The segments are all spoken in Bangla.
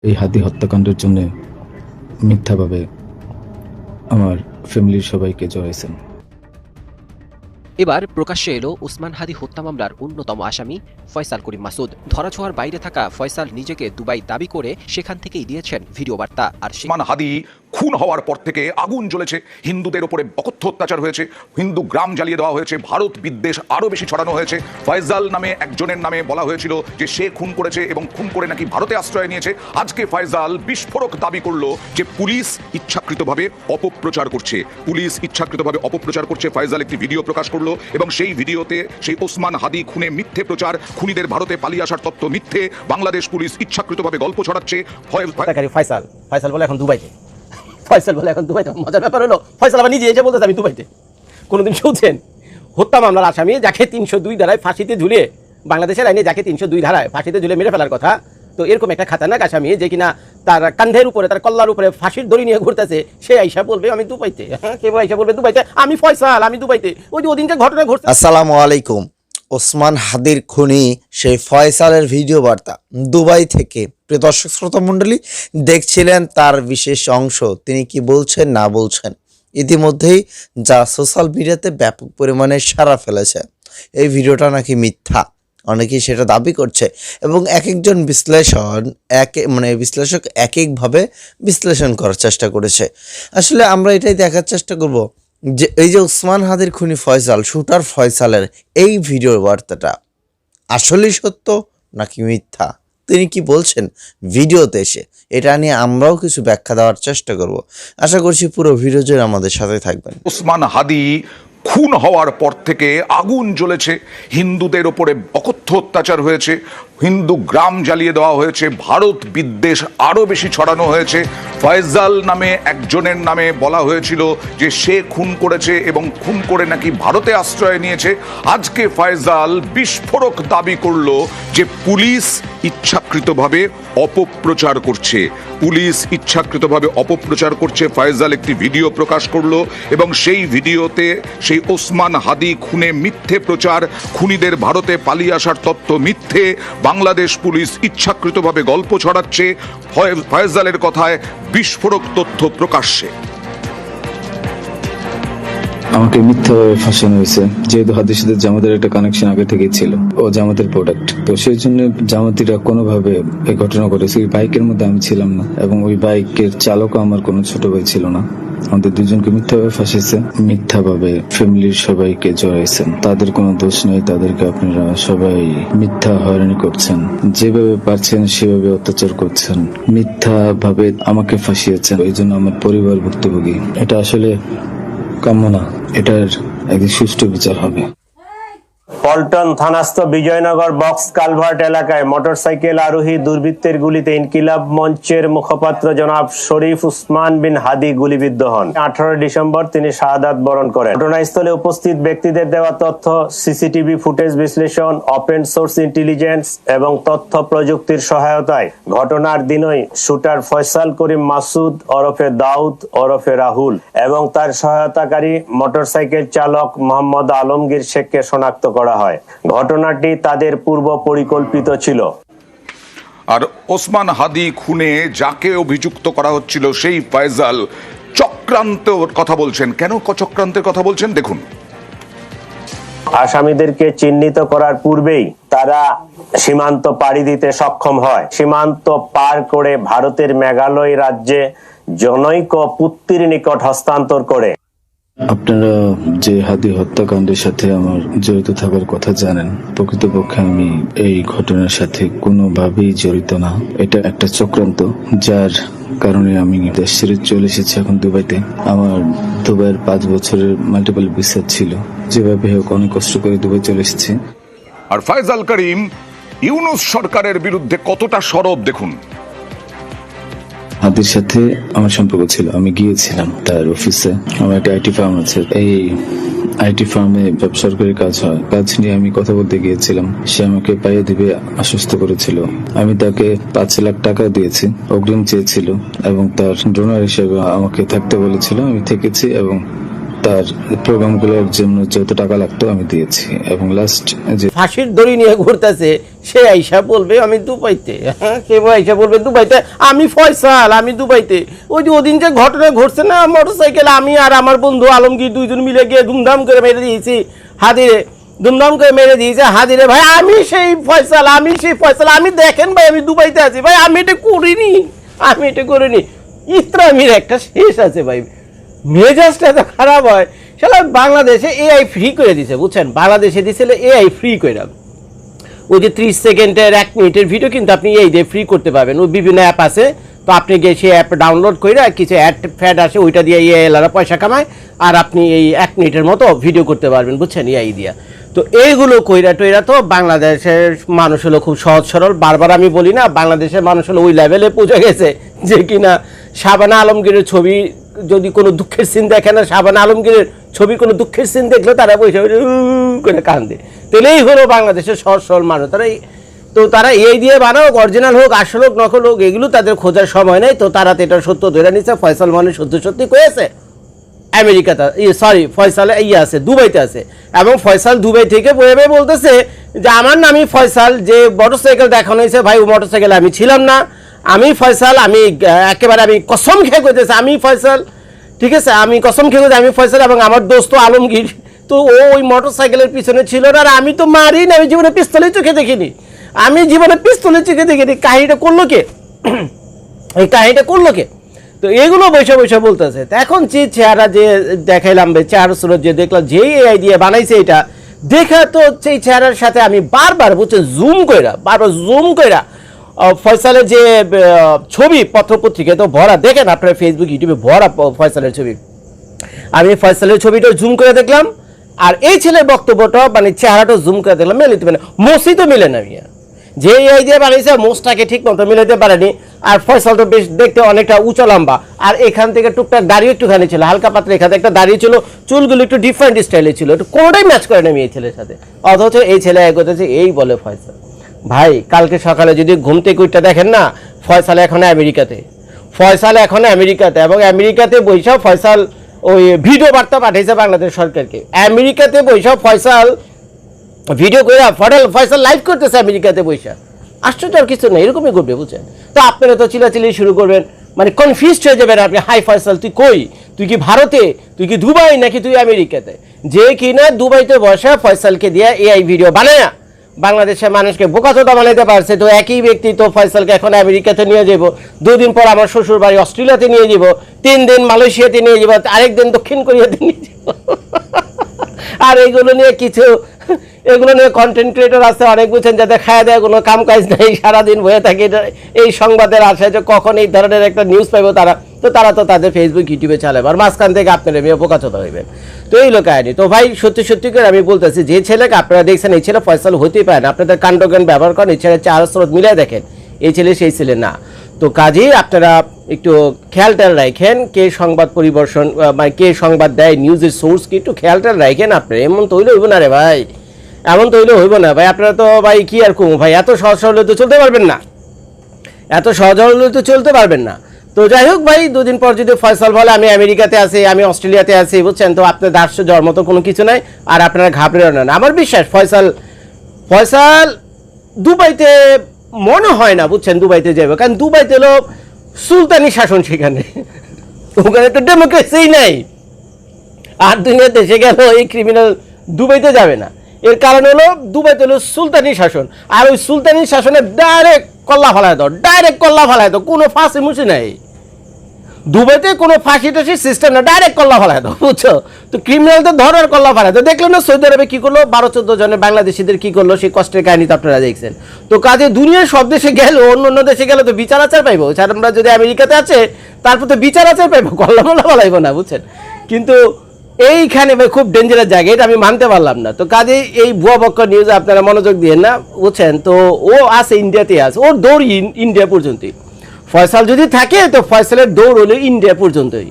এই হাদি হত্যাকাণ্ডের জন্য মিথ্যাভাবে আমার ফ্যামিলির সবাইকে জড়াইছেন। এবার প্রকাশ্যে এলো ওসমান হাদি হত্যা মামলার অন্যতম আসামি ফয়সাল করিম মাসুদ। ধরাছোঁয়ার বাইরে থাকা ফয়সাল নিজেকে দুবাই দাবি করে সেখান থেকেই দিয়েছেন ভিডিও বার্তা। আর ওসমান হাদি খুন হওয়ার পর থেকে আগুন জ্বলেছে, হিন্দুদের উপরে অকথ্য অত্যাচার হয়েছে, হিন্দু গ্রাম জ্বালিয়ে দেওয়া হয়েছে, ভারত বিদ্বেষ আরো বেশি ছড়ানো হয়েছে। ফয়সাল নামে একজনের নামে বলা হয়েছিল যে সে খুন করেছে এবং খুন করে নাকি ভারতে আশ্রয় নিয়েছে। আজকে ফয়সাল বিস্ফোরক দাবি করলো যে পুলিশ ইচ্ছাকৃতভাবে অপপ্রচার করছে, পুলিশ ইচ্ছাকৃতভাবে অপপ্রচার করছে। ফয়সাল একটি ভিডিও প্রকাশ করলো এবং সেই ভিডিওতে সেই ওসমান হাদি খুনে মিথ্যে প্রচার, খুনিদের ভারতে পালিয়ে আসার তথ্য মিথ্যে, বাংলাদেশ পুলিশ ইচ্ছাকৃতভাবে গল্প ছড়াচ্ছে। ফয়সাল বলে এখন দুবাইতে, ফয়সাল বলে এখন দুবাইতে। মজার ব্যাপার হলো ফয়সাল আবার নিজে এসে বলতেছে আমি দুবাইতে। কোনোদিন শুনছেন হত্যা মামলার আসামি যাকে 302 ধারায় ফাঁসিতে ঝুলিয়ে, বাংলাদেশের আইনে যাকে 302 ধারায় ফাঁসিতে ঝুলিয়ে মেরে ফেলার কথা, তো এরকম একটা খাতারনাক আসামি যে কিনা তার কান্ধের উপরে, তার কল্লার উপরে ফাঁসির দড়ি নিয়ে ঘুরতেছে, সে আইসা বলবে আমি দুবাইতে। হ্যাঁ, কেউ আইসা বলবে দুবাইতে, আমি ফয়সাল, আমি দুবাইতে। ওই যে ওদিনকার ঘটনা ঘটছে। আসসালামু আলাইকুম। ওসমান হাদির খুনি সেই ফয়সালের ভিডিও বার্তা দুবাই থেকে প্রিয় দর্শক শ্রোতা মণ্ডলী দেখছিলেন তার বিশেষ অংশ। তিনি কি বলছেন না বলছেন ইতিমধ্যেই যা সোশ্যাল মিডিয়াতে ব্যাপক পরিমাণে সাড়া ফেলেছে। এই ভিডিওটা নাকি মিথ্যা, অনেকেই সেটা দাবি করছে এবং এক একজন বিশ্লেষক এক একভাবে বিশ্লেষণ করার চেষ্টা করেছে। আসলে আমরা এটাই দেখার চেষ্টা করব যে এই যে ওসমান হাদির খুনি ফয়সাল, শুটার ফয়সালের এই ভিডিওর বার্তাটা আসলেই সত্য নাকি মিথ্যা, তিনি কি বলছেন ভিডিওতে এসে, এটা নিয়ে আমরাও কিছু ব্যাখ্যা দেওয়ার চেষ্টা করব। আশা করছি পুরো ভিডিও জুড়ে আমাদের সাথে থাকবেন। ওসমান হাদি খুন হওয়ার পর থেকে আগুন জ্বলেছে, হিন্দুদের উপরে অকথ্য অত্যাচার হয়েছে, হিন্দু গ্রাম জ্বালিয়ে দেওয়া হয়েছে, ভারত বিদ্বেষ আরো বেশি ছড়ানো হয়েছে। ফয়সাল নামে একজনের নামে বলা হয়েছিল যে সে খুন করেছে এবং খুন করে নাকি ভারতে আশ্রয় নিয়েছে। আজকে ফয়সাল বিস্ফোরক দাবি করলো যে পুলিশ ইচ্ছাকৃতভাবে অপপ্রচার করছে, পুলিশ ইচ্ছাকৃতভাবে অপপ্রচার করছে। ফয়সাল একটি ভিডিও প্রকাশ করলো এবং সেই ভিডিওতে সেই ওসমান হাদি খুনে মিথ্যে প্রচার, খুনিদের ভারতে পালিয়ে আসার তথ্য মিথ্যে, বাংলাদেশ পুলিশ ইচ্ছাকৃতভাবে গল্প ছড়াচ্ছে। ফয়সালের কথায় বিস্ফোরক তথ্য প্রকাশ্যে। আমাকে মিথ্যাভাবে ফাঁসানো হয়েছে, যেহেতু হাদির সাথে জামাতের একটা কানেকশন আগে থেকেই ছিল, ও জামাতের প্রোডাক্ট, তো সেই জন্য জামাতিরা কোনোভাবে এই ঘটনা ঘটেছে। ওই বাইকের মধ্যে আমি ছিলাম না এবং ওই বাইকের চালকও আমার কোনো ছোট ভাই ছিল না। আমাদের দুজনকে মিথ্যাভাবে ফাঁসিয়েছে, মিথ্যাভাবে ফ্যামিলির সবাইকে জড়াইছেন। তাদের কোনো দোষ নেই, তাদেরকে আপনারা সবাই মিথ্যা হয়রানি করছেন, যেভাবে পারছেন সেভাবে অত্যাচার করছেন, মিথ্যাভাবে আমাকে ফাঁসিয়েছেন। এই জন্য আমার পরিবার ভুক্তভোগী। এটা আসলে কাম্য না, এটার একদিন সুষ্ঠু বিচার হবে। পল্টন থানাস্থ বিজয়নগর বক্স কালভার্ট এলাকায় মোটরসাইকেল আরোহী দুর্বৃত্তের গুলিতে ইনকিলাব মঞ্চের মুখপাত্র জনাব শরীফ উসমান বিন হাদি গুলিবিদ্ধ হন। 18 ডিসেম্বর তিনি শাহাদাত বরণ করেন। ঘটনাস্থলে উপস্থিত ব্যক্তিদের দেওয়া তথ্য, সিসিটিভি ফুটেজ বিশ্লেষণ, ওপেন সোর্স ইন্টেলিজেন্স এবং তথ্য প্রযুক্তির সহায়তায় ঘটনার দিনই শুটার ফয়সাল করিম মাসুদ ওরফে দাউদ ওরফে রাহুল এবং তার সহায়তাকারী মোটরসাইকেল চালক মোহাম্মদ আলমগীর শেখকে শনাক্ত করা হয়। ঘটনাটি তাদের পূর্ব পরিকল্পিত ছিল। আর ওসমান হাদি খুনে যাকে অভিযুক্ত করা হচ্ছিল সেই ফয়সাল চক্রান্তের কথা বলছেন। কেন চক্রান্তের কথা বলছেন দেখুন। আসামিদেরকে চিহ্নিত করার পূর্বেই তারা সীমান্ত পাড়ি দিতে সক্ষম হয়। সীমান্ত পার করে ভারতের মেঘালয় রাজ্যে জনৈক পুত্রীর নিকট হস্তান্তর করে। আপনারা যে হাদি হত্যাকাণ্ডের সাথে আমার জড়িত থাকার কথা জানেন, প্রকৃতপক্ষে আমি এই ঘটনার সাথে কোনোভাবেই জড়িত না। এটা একটা চক্রান্ত, যার কারণে আমি দেশ ছেড়ে চলে এসেছি এখন দুবাইতে। আমার দুবাইয়ের 5 বছরের মাল্টিপল ভিসা ছিল, যেভাবে হোক অনেক কষ্ট করে দুবাই চলে এসেছি। আর ফয়সাল করিম ইউনূস সরকারের বিরুদ্ধে কতটা সরব দেখুন। হাদির সাথে আমার সম্পর্ক ছিল, আমি গিয়েছিলাম তার অফিসে। আমার একটা আইটি ফার্ম আছে, এই আইটি ফার্মে সরকারি কাজ হয়, কাজ নিয়ে আমি কথা বলতে গিয়েছিলাম। সে আমাকে পাইয়ে দিবে আশ্বস্ত করেছিল। আমি তাকে 5 লাখ টাকা দিয়েছি, অগ্রিম চেয়েছিল এবং তার ডোনার হিসেবে আমাকে থাকতে বলেছিল। আমি থেকেছি এবং তার প্রোগ্রামগুলোর জন্য যত টাকা লাগতো আমি দিয়েছি, এবং লাস্ট যে ফাঁসির দড়ি নিয়ে ঘুরতেছে সে আইসা বলবে আমি দুবাইতে, হ্যাঁ সে আইসা বলবে দুবাইতে আমি ফয়সাল, আমি দুবাইতে। ওই যে ওদিন যে ঘটনা ঘটছে না, মোটরসাইকেল আমি আর আমার বন্ধু আলমগীর দুইজন মিলে গিয়ে ধুমধাম করে মেরে দিয়েছি হাদিরে, ধুমধাম করে মেরে দিয়েছে হাদিরে। ভাই আমি সেই ফয়সাল, আমি সেই ফয়সাল, আমি দেখেন ভাই আমি দুবাইতে আছি ভাই, আমি এটা করিনি, আমি এটা করিনি। ইসলামের একটা শেষ আছে ভাই, মেজাজটা এত খারাপ হয়। সেটা বাংলাদেশে এআই ফ্রি করে দিছে বুঝছেন, বাংলাদেশে দিছিল এআই ফ্রি করে। ওই যে 30 সেকেন্ডের 1 মিনিটের ভিডিও কিন্তু আপনি এই দিয়ে ফ্রি করতে পারবেন। ওই বিভিন্ন অ্যাপ আছে, তো আপনি গিয়ে সেই অ্যাপ ডাউনলোড করে কিছু অ্যাড ফ্যাড আসে, ওইটা দিয়ে এআইলারা পয়সা কামায়, আর আপনি এই 1 মিনিটের মতো ভিডিও করতে পারবেন বুঝছেন এআই দিয়া। তো এইগুলো কইরা টইরা তো বাংলাদেশের মানুষ হলো খুব সহজ সরল। বারবার আমি বলি না, বাংলাদেশের মানুষ হলো ওই লেভেলে পৌঁছে গেছে যে কিনা শাবানা আলমগীরের ছবি যদি কোনো দুঃখের সিন দেখে না, শাবানা আলমগীরের ছবি কোনো দুঃখের সিন দেখলে তারা বসে করে কান্দে। তাহলেই হলো বাংলাদেশের সহজ সরল মানুষ। তারা এই দিয়ে বানাও, অরিজিনাল হোক আসল হোক নকল হোক, এগুলো তাদের খোঁজার সময় নেই। তো তারা তো এটা সত্য ধরে নিচ্ছে, ফয়সাল মানে সত্যি সত্যি কয়েছে আমেরিকাতে, সরি ফয়সাল আছে দুবাইতে আছে, এবং ফয়সাল দুবাই থেকে বয়ে বলতেছে যে আমার নামই ফয়সাল, যে মোটরসাইকেল দেখানো হয়েছে ভাই ও মোটরসাইকেল আমি ছিলাম না, আমি ফয়সাল, আমি একেবারে আমি কসম খেয়ে কইতেছে আমি ফয়সাল, ঠিক আছে আমি কসম খেয়ে কইতে আমি ফয়সাল, এবং আমার দোস্ত আলমগীর তো ও ওই মোটরসাইকেলের পিছনে ছিল না, আর আমি তো মারি না, আমি জীবনে পিস্তলের চোখে দেখিনি, আমি জীবনে পিস্তলের চোখে দেখিনি। কাহিনীটা করলো কে? এই কাহিনীটা করলো কে? তো এগুলো বৈশা বৈশা বলতেছে। তো এখন যে চেহারা যে দেখাইলাম, চেহারা সুরত যে দেখলাম, যে এআই দিয়ে বানাইছে এটা দেখা, তো সেই চেহারার সাথে আমি বারবার বুঝছেন বারবার জুম কইরা ফয়সালের যে ছবি পত্রপত্রিকায় তো ভরা, দেখেন আপনার ফেসবুক ইউটিউবে ভরা ফয়সালের ছবি, আমি ফয়সালের ছবিটা জুম করে দেখলাম, আর এই ছেলের বক্তব্যটা মানে চেহারাটা জুম করে দেখলাম, মিলিতে পারে মোসি তো মিলে না, যে এই দিয়ে বানিয়েছে মোসটাকে ঠিক মতো মিলাতে পারেনি। আর ফয়সাল তো বেশ দেখতে অনেকটা উঁচা লম্বা, আর এখান থেকে টুকটাক দাড়ি একটুখানি ছিল, হালকা পাতলা এখানে একটা দাড়ি ছিল, চুলগুলো একটু ডিফারেন্ট স্টাইলে ছিল, একটু কোনোটাই ম্যাচ করে না এই ছেলের সাথে। অথচ এই ছেলে এগোতেছে এই বলে ফয়সাল। ভাই কালকে সকালে যদি ঘুম থেকে উঠতে দেখেন না, ফয়সাল এখন আমেরিকাতে, এবং আমেরিকাতে বৈশা ফয়সাল ওই ভিডিও বার্তা পাঠিয়েছে বাংলাদেশ সরকারকে। আমেরিকাতে বৈশা ফয়সাল ভিডিও করে ফয়সাল লাইভ করতেছে আমেরিকাতে বৈশা। আশ্চর্য আর কিছু নেই, এরকমই ঘটবে বুঝছেন। তো আপনারা তো চিলাচিলি শুরু করবেন, মানে কনফিউজড হয়ে যাবেন আপনি, হাই ফয়সাল তুই কই, তুই কি ভারতে, তুই কি দুবাই, নাকি তুই আমেরিকাতে? যে কিনা দুবাইতে বসা ফয়সালকে দিয়ে এআই ভিডিও বানায় বাংলাদেশের মানুষকে বোকাচোদা বানাইতে পারছে, তো একই ব্যক্তি তো ফয়সালকে এখন আমেরিকাতে নিয়ে যাব, 2 দিন পর আমার শ্বশুর বাড়ি অস্ট্রেলিয়াতে নিয়ে যাব, 3 দিন মালয়েশিয়াতে নিয়ে যাব, আরেক দিন দক্ষিণ কোরিয়াতে নিয়ে যাব। আর এগুলো নিয়ে কন্টেন্ট ক্রিয়েটর আছে অনেক, বুঝছেন, যাতে খাওয়া দেয় কোনো কাম কাজ নেই, সারাদিন বয়ে থাকে এই সংবাদের আশায় যে কখন এই ধরনের একটা নিউজ পাইবো তারা তো তাদের ফেসবুক ইউটিউবে চালাবে, আর মাঝখান থেকে আপনারা মেয়ে বোকাচোদা হইবেন। তো এই লোক কাহিনী। তো ভাই সত্যি করে আমি বলতেছি, যে ছেলেকে আপনারা দেখছেন এই ছেলে ফয়সাল হতেই পারে না, আপনাদের কাণ্ডজ্ঞান ব্যবহার করেন, এই ছেলে চার স্রোত মিলাই দেখেন, এই ছেলে সেই ছেলে না। তো কাজেই আপনারা একটু খেয়াল রাখেন কে সংবাদ পরিবেশন, মানে কে সংবাদ দেয়, নিউজের সোর্স কি একটু খেয়াল রাখেন আপনারা। এমন তো হইলে হইব না রে ভাই, এমন তো হইলে হইব না ভাই। আপনারা তো ভাই কি আর কম ভাই, এত সহজ সরল তো চলতে পারবেন না, তো যাই হোক ভাই, 2 দিন পর যদি ফয়সাল বলে আমি আমেরিকাতে আছি, আমি অস্ট্রেলিয়াতে আছি, বুঝছেন, তো আপনাদের আশ্চর্য যাওয়ার মতো কোনো কিছু নাই, আর আপনারা ঘাবড়েও না। আমার বিশ্বাস ফয়সাল দুবাইতে মনে হয় না, বুঝছেন, দুবাইতে যাবে, কারণ দুবাইতে হলো সুলতানি শাসন, সেখানে ওখানে তো ডেমোক্রেসি নাই, আর দুনিয়ার দেশে গেল এই ক্রিমিনাল দুবাইতে যাবে না। এর কারণ হলো দুবাইতে হলো সুলতানি শাসন, আর ওই সুলতানি শাসনে ডাইরেক্ট কল্লা ফালায় দাও, কোনো ফাঁসি মুছি নাই দুবাইতে, কোনো ফাঁসি টাসি সিস্টেম না, ডাইরেক্ট কল্লা ফালায় দাও, বুঝছো। তো ক্রিমিনালদের ধরার কল্লা ফালায় দাও। দেখলেন না সৌদি আরবে কি করলো, 12-14 জনের বাংলাদেশিদের কি করলো, সেই কষ্টের কাহিনী তো আপনারা দেখছেন। তো কাজে দুনিয়ার সব দেশে গেল, অন্য দেশে গেলে তো বিচার আচার পাইবো, আমরা যদি আমেরিকাতে আছে তারপর তো বিচার আচার পাইবো, কল্লা ফালাইবো না, বুঝছেন। কিন্তু এইখানে ভাই খুব ডেঞ্জারাস জায়গা, এটা আমি মানতে পারলাম না। তো কাজে এই ভুয়া বক্ক নিউজে আপনারা মনোযোগ দিয়ে না, বুঝছেন। তো ও আছে ইন্ডিয়াতে আছে, ওর দৌড় ইন্ডিয়া পর্যন্তই। ফয়সাল যদি থাকে তো ফয়সালের দৌড় হলো ইন্ডিয়া পর্যন্তই।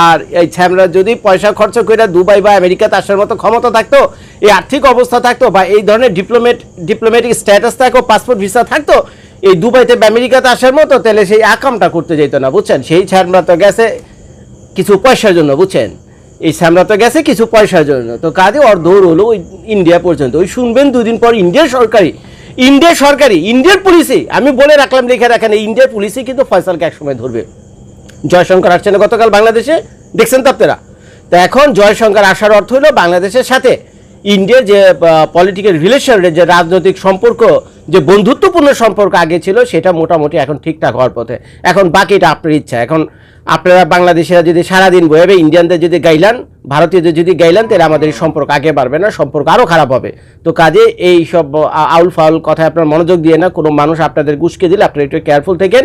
আর এই ছ্যামরা যদি পয়সা খরচ করে দুবাই বা আমেরিকাতে আসার মতো ক্ষমতা থাকতো, এই আর্থিক অবস্থা থাকতো, বা এই ধরনের ডিপ্লোম্যাটিক স্ট্যাটাস থাকতো, পাসপোর্ট ভিসা থাকতো, এই দুবাইতে বা আমেরিকাতে আসার মতো, তাহলে সেই আকামটা করতে যেত না, বুঝছেন। সেই ছ্যামরা তো গেছে কিছু পয়সার জন্য, বুঝছেন, এই স্যামরা তো গেছে কিছু পয়সার জন্য, তো কাজে ওর দৌড় হলো ওই ইন্ডিয়া পর্যন্ত। ওই শুনবেন 2 দিন পর ইন্ডিয়ার সরকারি ইন্ডিয়ার পুলিশে, আমি বলে রাখলাম লিখে রাখেন, এই ইন্ডিয়ার পুলিশে কিন্তু ফয়সালকে একসময় ধরবে। জয়শঙ্কর আসছে না গতকাল বাংলাদেশে, দেখছেন তো আপনারা। তো এখন জয়শঙ্কর আসার অর্থ হলো বাংলাদেশের সাথে ইন্ডিয়ার যে পলিটিক্যাল রিলেশন, যে রাজনৈতিক সম্পর্ক, যে বন্ধুত্বপূর্ণ সম্পর্ক আগে ছিল, সেটা মোটামুটি এখন ঠিকঠাক হওয়ার পথে। এখন বাকিটা আপনার ইচ্ছা। এখন আপনারা বাংলাদেশিরা যদি সারাদিন বইবে ইন্ডিয়ানদের যদি গাইলান, ভারতীয়দের যদি গাইলান, তাহলে আমাদের এই সম্পর্ক আগে বাড়বে না, সম্পর্ক আরও খারাপ হবে। তো কাজে এই সব আউল ফাউল কথায় আপনার মনোযোগ দিয়ে না, কোনো মানুষ আপনাদের গুসকে দিলে আপনারা একটু কেয়ারফুল থাকেন,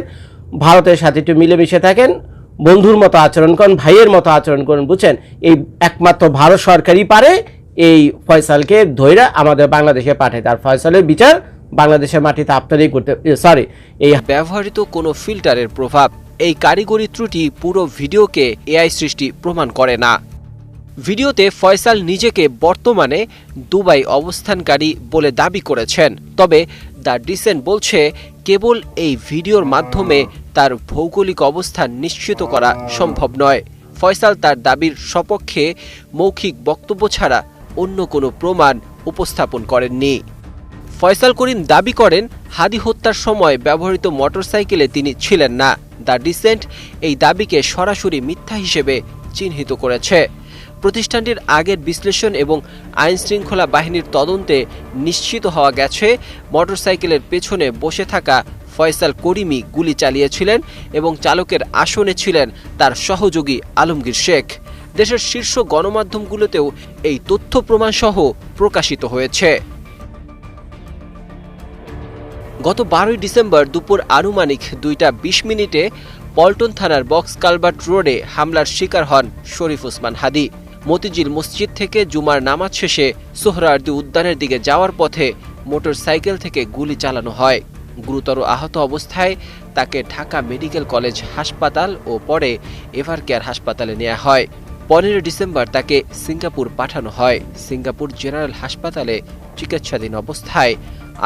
ভারতের সাথে একটু মিলেমিশে থাকেন, বন্ধুর মতো আচরণ করুন, ভাইয়ের মতো আচরণ করুন, বুঝছেন। এই একমাত্র ভারত সরকারই পারে এই ফয়সালকে ধইরা আমাদের বাংলাদেশে পাঠায়, তার ফয়সালের বিচার বাংলাদেশের মাটিতে আপনারই করতে, সরি, এই ব্যবহৃত কোনো ফিল্টারের প্রভাব, এই কারিগরি ত্রুটি পুরো ভিডিওকে এআই সৃষ্টি প্রমাণ করে না। ভিডিওতে ফয়সাল নিজেকে বর্তমানে দুবাই অবস্থানকারী বলে দাবি করেছেন, তবে দ্য ডিসেন্ট বলছে কেবল এই ভিডিওর মাধ্যমে তার ভৌগোলিক অবস্থান নিশ্চিত করা সম্ভব নয়। ফয়সাল তার দাবির সপক্ষে মৌখিক বক্তব্য ছাড়া অন্য কোনো প্রমাণ উপস্থাপন করেননি। ফয়সাল করিম দাবি করেন হাদি হত্যার সময় ব্যবহৃত মোটরসাইকেলে তিনি ছিলেন না। দ্য ডিসেন্ট এই দাবিকে সরাসরি মিথ্যা হিসেবে চিহ্নিত করেছে। প্রতিষ্ঠানটির আগের বিশ্লেষণ এবং আইন শৃঙ্খলা বাহিনীর তদন্তে নিশ্চিত হওয়া গেছে মোটরসাইকেলের পেছনে বসে থাকা ফয়সাল করিমই গুলি চালিয়েছিলেন এবং চালকের আসনে ছিলেন তার সহযোগী আলমগীর শেখ। দেশের শীর্ষ গণমাধ্যমগুলোতেও এই তথ্য প্রমাণ সহ প্রকাশিত হয়েছে। গত 12 ডিসেম্বর দুপুর আনুমানিক 2:20 পল্টন থানার বক্স কালভার্ট রোডে হামলার শিকার হন শরীফ ওসমান হাদি। মতিঝিল মসজিদ থেকে জুমার নামাজ শেষে সোহরাওয়ার্দী উদ্যানের দিকে যাওয়ার পথে মোটরসাইকেল থেকে গুলি চালানো হয়। গুরুতর আহত অবস্থায় তাকে ঢাকা মেডিকেল কলেজ হাসপাতাল ও পরে এভারকেয়ার হাসপাতালে নেওয়া হয়। 15 ডিসেম্বর তাকে সিঙ্গাপুর পাঠানো হয়। সিঙ্গাপুর জেনারেল হাসপাতালে চিকিৎসাধীন অবস্থায়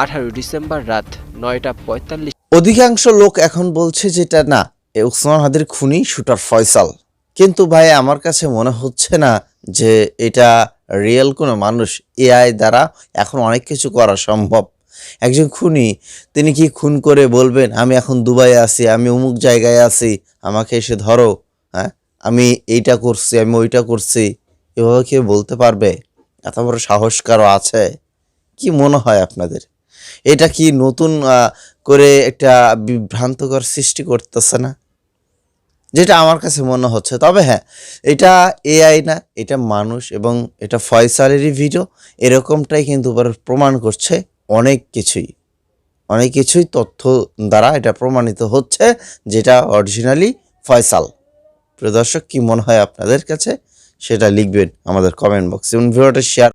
18 ডিসেম্বর রাত 9:45। অধিকাংশ লোক এখন বলছে যেটা না, ওসমান হাদির খুনি শুটার ফয়সাল। কিন্তু ভাই আমার কাছে মনে হচ্ছে না যে এটা রিয়েল কোনো মানুষ। এআই দ্বারা এখন অনেক কিছু করা সম্ভব। একজন খুনি, তিনি কি খুন করে বলবেন আমি এখন দুবাইয়ে আছি, আমি অমুক জায়গায় আছি, আমাকে এসে ধরো, হ্যাঁ আমি এইটা করছি, আমি ওইটা করছি, এভাবে কেউ বলতে পারবে? এত বড় সাহস কারো আছে? কি মনে হয় আপনাদের? এটা কি নতুন করে একটা বিভ্রান্তকর সৃষ্টি করতেছে না? যেটা আমার কাছে মনে হচ্ছে। তবে হ্যাঁ, এটা এআই না, এটা মানুষ এবং এটা ফয়সালেরই ভিডিও, এরকমটাই কিন্তু প্রমাণ করছে অনেক কিছুই তথ্য দ্বারা এটা প্রমাণিত হচ্ছে যেটা অরিজিনালি ফয়সাল। প্রিয় দর্শক, কি মনে হয় আপনাদের কাছে সেটা লিখবেন আমাদের কমেন্ট বক্সে এবং ভিডিওটা শেয়ার